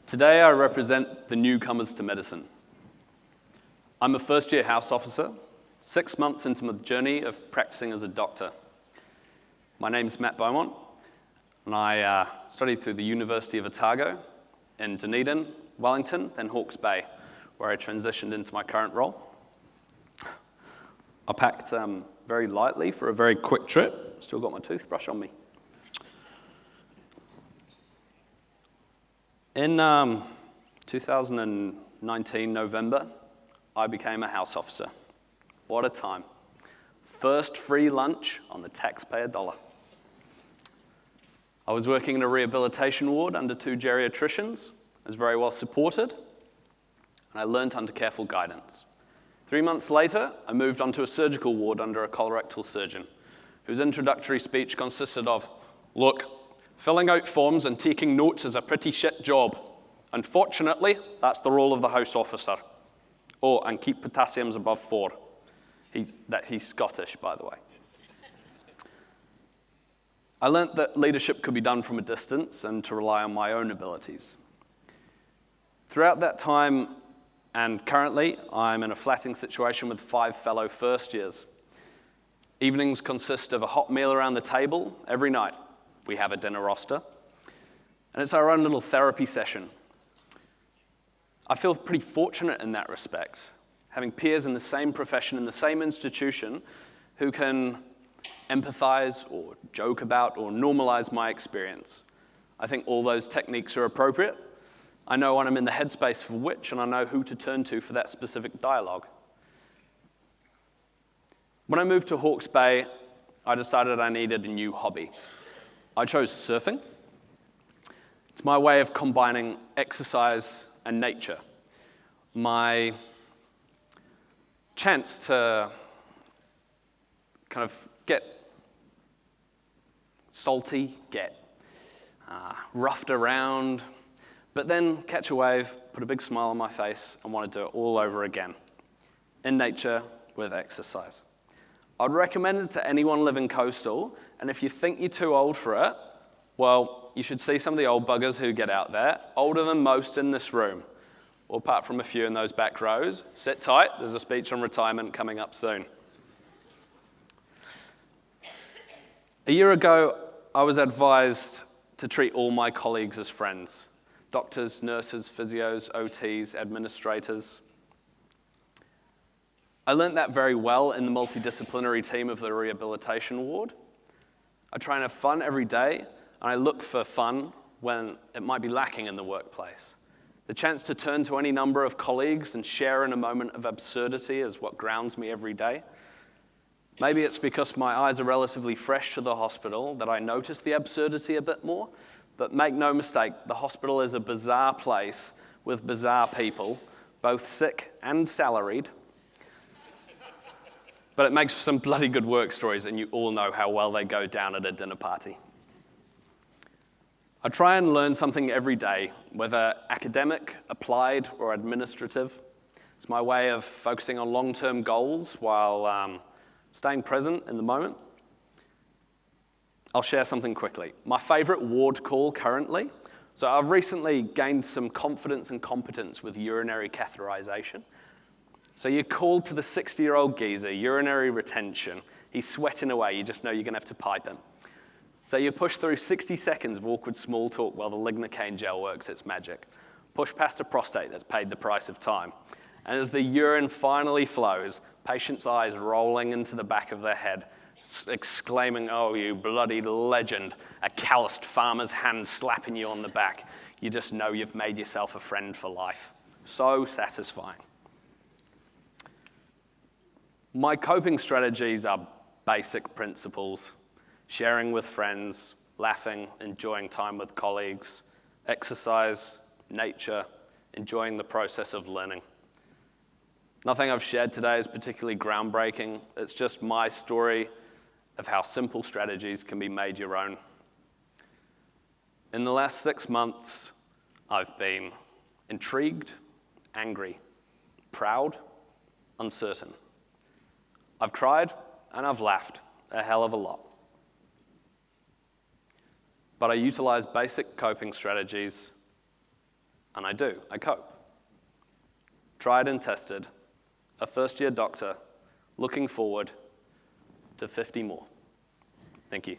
Today I represent the newcomers to medicine. I'm a first-year house officer, 6 months into my journey of practicing as a doctor. My name's Matt Beaumont, and I studied through the University of Otago in Dunedin, Wellington, then Hawke's Bay, where I transitioned into my current role. I packed very lightly for a very quick trip. Still got my toothbrush on me. In 2019, November, I became a house officer. What a time. First free lunch on the taxpayer dollar. I was working in a rehabilitation ward under 2 geriatricians. I was very well supported, and I learned under careful guidance. 3 months later, I moved onto a surgical ward under a colorectal surgeon, whose introductory speech consisted of, "Look, filling out forms and taking notes is a pretty shit job. Unfortunately, that's the role of the house officer. Oh, and keep potassiums above 4. He's Scottish, by the way. I learnt that leadership could be done from a distance and to rely on my own abilities. Throughout that time, and currently, I'm in a flatting situation with 5 fellow first years. Evenings consist of a hot meal around the table every night. We have a dinner roster, and it's our own little therapy session. I feel pretty fortunate in that respect, having peers in the same profession, in the same institution, who can empathize or joke about or normalize my experience. I think all those techniques are appropriate. I know when I'm in the headspace for which, and I know who to turn to for that specific dialogue. When I moved to Hawke's Bay, I decided I needed a new hobby. I chose surfing. It's my way of combining exercise and nature. My chance to kind of get salty, get roughed around, but then catch a wave, put a big smile on my face, and want to do it all over again, in nature with exercise. I'd recommend it to anyone living coastal, and if you think you're too old for it, well, you should see some of the old buggers who get out there, older than most in this room, or apart from a few in those back rows. Sit tight, there's a speech on retirement coming up soon. A year ago, I was advised to treat all my colleagues as friends. Doctors, nurses, physios, OTs, administrators. I learned that very well in the multidisciplinary team of the rehabilitation ward. I try and have fun every day, and I look for fun when it might be lacking in the workplace. The chance to turn to any number of colleagues and share in a moment of absurdity is what grounds me every day. Maybe it's because my eyes are relatively fresh to the hospital that I notice the absurdity a bit more. But make no mistake, the hospital is a bizarre place with bizarre people, both sick and salaried. But it makes for some bloody good work stories, and you all know how well they go down at a dinner party. I try and learn something every day, whether academic, applied, or administrative. It's my way of focusing on long-term goals while staying present in the moment. I'll share something quickly. My favorite ward call currently. So I've recently gained some confidence and competence with urinary catheterization. So you're called to the 60-year-old geezer, urinary retention. He's sweating away. You just know you're going to have to pipe him. So you push through 60 seconds of awkward small talk while the lignocaine gel works its magic. Push past a prostate that's paid the price of time. And as the urine finally flows, patient's eyes rolling into the back of their head, exclaiming, "Oh, you bloody legend," a calloused farmer's hand slapping you on the back. You just know you've made yourself a friend for life. So satisfying. My coping strategies are basic principles: sharing with friends, laughing, enjoying time with colleagues, exercise, nature, enjoying the process of learning. Nothing I've shared today is particularly groundbreaking. It's just my story of how simple strategies can be made your own. In the last 6 months, I've been intrigued, angry, proud, uncertain. I've cried and I've laughed a hell of a lot. But I utilize basic coping strategies And I do. I cope. Tried and tested. A first-year doctor looking forward to 50 more. Thank you.